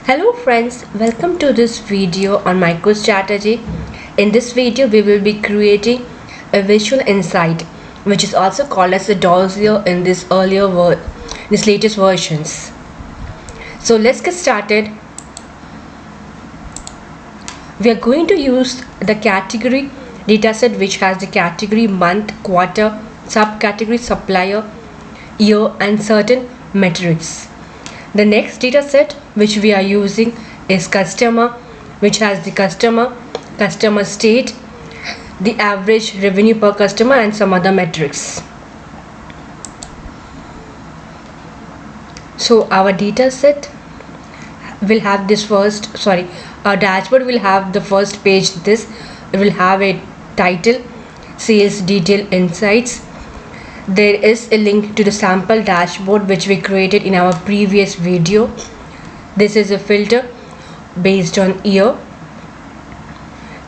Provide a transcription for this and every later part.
Hello friends, welcome to this video on MicroStrategy. In this video, we will be creating a visual insight, which is also called as the dossier in this latest versions. So let's get started. We are going to use the category dataset, which has the category month, quarter, subcategory supplier, year, and certain metrics. The next dataset which we are using is customer, which has the customer state, the average revenue per customer, and some other metrics. So our dataset will have our dashboard will have the first page. It will have a title, sales detail insights. There is a link to the sample dashboard which we created in our previous video. This is a filter based on year.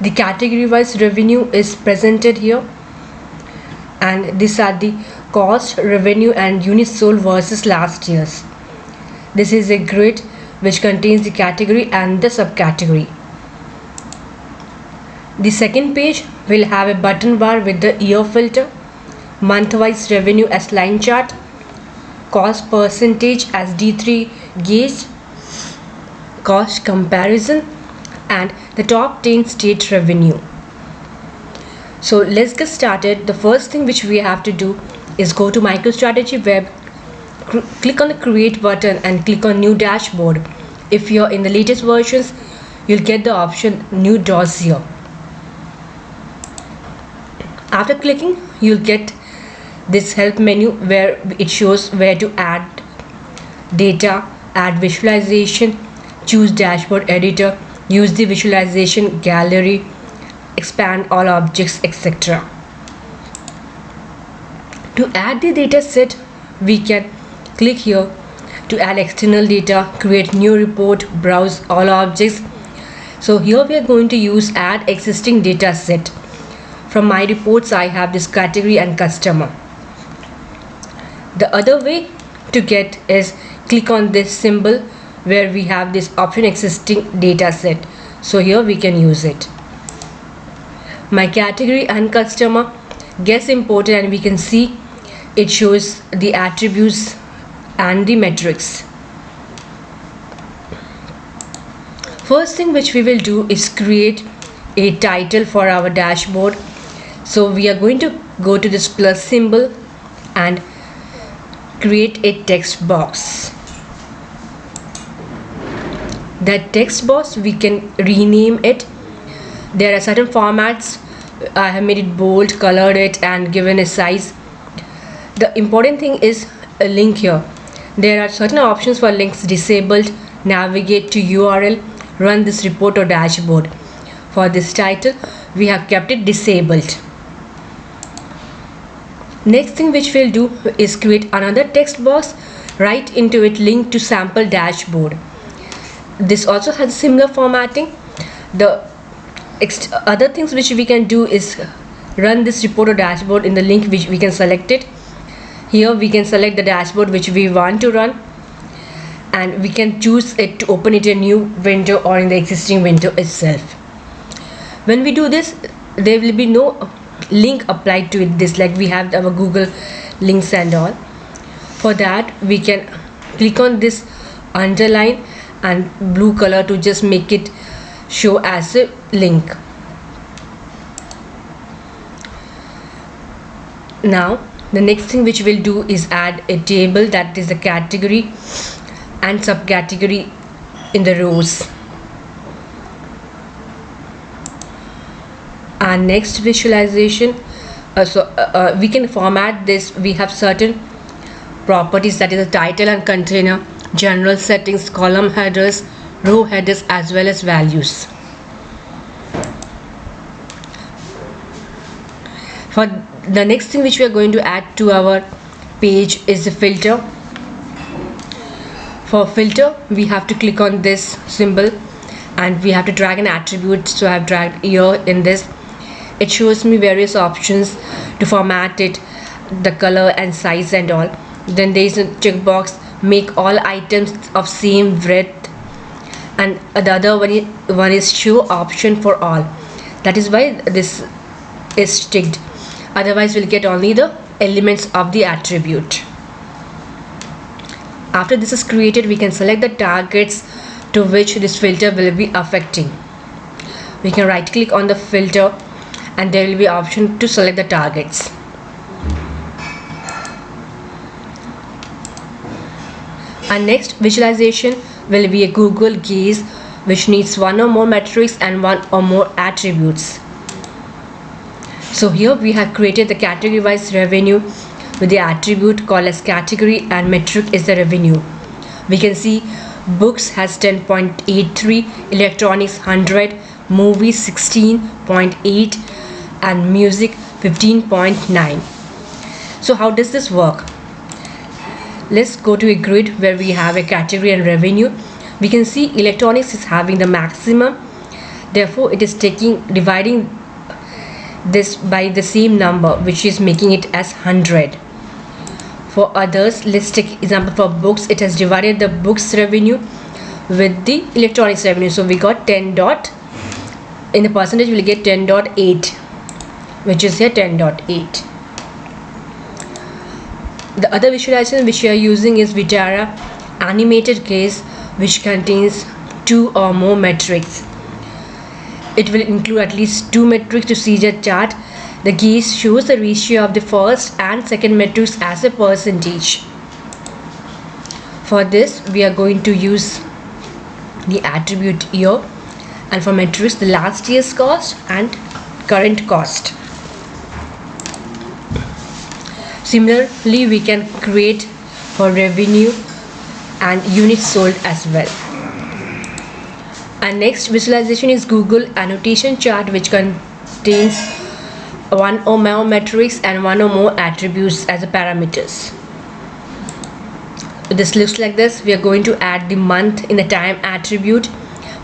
The category wise revenue is presented here, and these are the cost, revenue, and units sold versus last year's. This is a grid which contains the category and the subcategory. The second page will have a button bar with the year filter, month-wise revenue as line chart, cost percentage as D3 gauge, cost comparison, and the top 10 state revenue. So let's get started. The first thing which we have to do is go to MicroStrategy web, click on the create button and click on new dashboard. If you're in the latest versions, you'll get the option new dossier. After clicking, you'll get this help menu where it shows where to add data, add visualization, choose dashboard editor, use the visualization gallery, expand all objects, etc. To add the data set, we can click here to add external data, create new report, browse all objects. So here we are going to use add existing data set. From my reports, I have this category and customer. The other way to get is click on this symbol where we have this option existing data set. So here we can use it. My category and customer gets imported, and we can see it shows the attributes and the metrics. First thing which we will do is create a title for our dashboard. So we are going to go to this plus symbol and create a text box. That text box we can rename it. There are certain formats. I have made it bold, colored it, and given a size. The important thing is a link here. There are certain options for links disabled, navigate to URL, run this report or dashboard. For this title, we have kept it disabled. Next thing which we'll do is create another text box, write into it link to sample dashboard. This also has similar formatting. The other things which we can do is run this report or dashboard in the link which we can select it. Here we can select the dashboard which we want to run, and we can choose it to open it in a new window or in the existing window itself. When we do this, there will be no link applied to it, like we have our Google links and all. For that, we can click on this underline and blue color to just make it show as a link. Now the next thing which we'll do is add a table, that is the category and subcategory in the rows. Our next visualization, we can format this. We have certain properties, that is the title and container, general settings, column headers, row headers, as well as values. For the next thing which we are going to add to our page is the filter. For filter, we have to click on this symbol and we have to drag an attribute. So I have dragged year in this. It shows me various options to format it, the color and size and all. Then there is a checkbox, make all items of same width and the other one is show option for all. That is why this is ticked, otherwise we'll get only the elements of the attribute. After this is created, we can select the targets to which this filter will be affecting. We can right click on the filter and there will be option to select the targets. Our next visualization will be a Google Gaze, which needs one or more metrics and one or more attributes. So here we have created the category wise revenue with the attribute called as category and metric is the revenue. We can see books has 10.83, electronics 100, movies 16.8 and music 15.9. So how does this work? Let's go to a grid where we have a category and revenue. We can see electronics is having the maximum, therefore it is dividing this by the same number, which is making it as 100. For others, let's take example for books. It has divided the books revenue with the electronics revenue, so we got 10 dot, in the percentage we'll get 10.8, which is here 10.8. The other visualization which we are using is Vitara animated gaze, which contains 2 or more metrics. It will include at least 2 metrics to see the chart. The gaze shows the ratio of the first and second metrics as a percentage. For this, we are going to use the attribute year, and for metrics the last year's cost and current cost. Similarly, we can create for revenue and units sold as well. Our next visualization is Google annotation chart, which contains 1 or more metrics and 1 or more attributes as a parameters. This looks like this. We are going to add the month in the time attribute.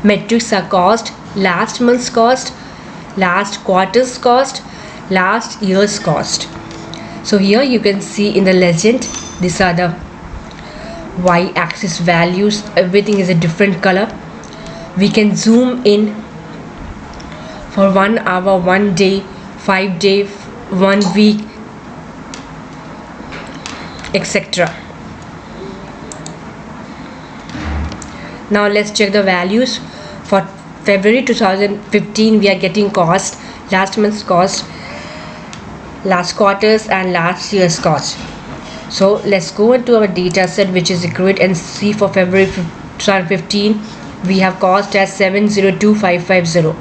Metrics are cost, last month's cost, last quarter's cost, last year's cost. So here you can see in the legend, these are the y-axis values. Everything is a different color. We can zoom in for 1 hour, 1 day, 5 day, 1 week, etc. Now let's check the values. For February 2015, we are getting cost, last month's cost, last quarter's and last year's cost. So let's go into our data set, which is a grid, and see for February 2015 we have cost as 702550,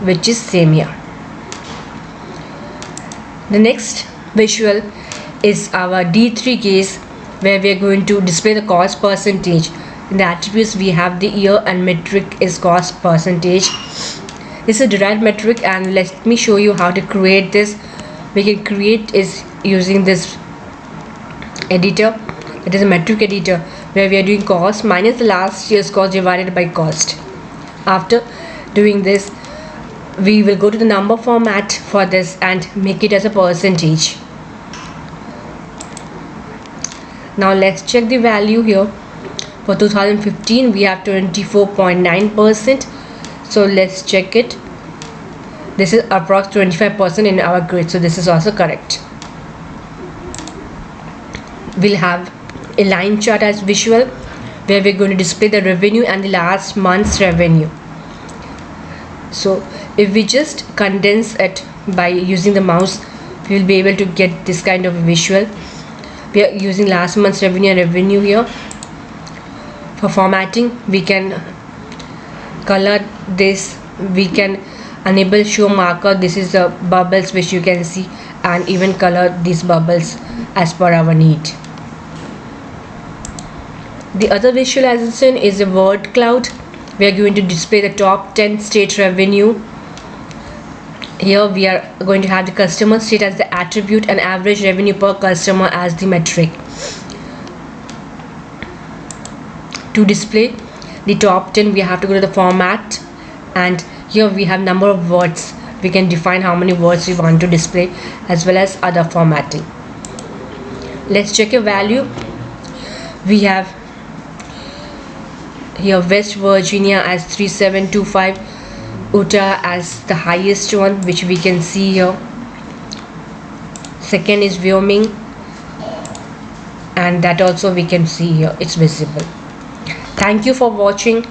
which is same here. The next visual is our D3 case, where we are going to display the cost percentage. In the attributes we have the year and metric is cost percentage. This is a derived metric, and let me show you how to create this. We can create is using this editor. It is a metric editor where we are doing cost minus the last year's cost divided by cost. After doing this, we will go to the number format for this and make it as a percentage. Now let's check the value here. For 2015 we have 24.9%. so let's check it. This is approx 25% in our grid, so this is also correct. We'll have a line chart as visual, where we're going to display the revenue and the last month's revenue. So if we just condense it by using the mouse, we will be able to get this kind of visual. We are using last month's revenue and revenue here. For formatting, we can color this, we can enable show marker. This is the bubbles which you can see, and even color these bubbles as per our need. The other visualization is a word cloud. We are going to display the top 10 state revenue. Here we are going to have the customer state as the attribute and average revenue per customer as the metric. To display the top 10, we have to go to the format, and here we have number of words. We can define how many words we want to display, as well as other formatting. Let's check a value. We have here West Virginia as 3725, Utah as the highest one, which we can see here. Second is Wyoming, and that also we can see here, it's visible. Thank you for watching.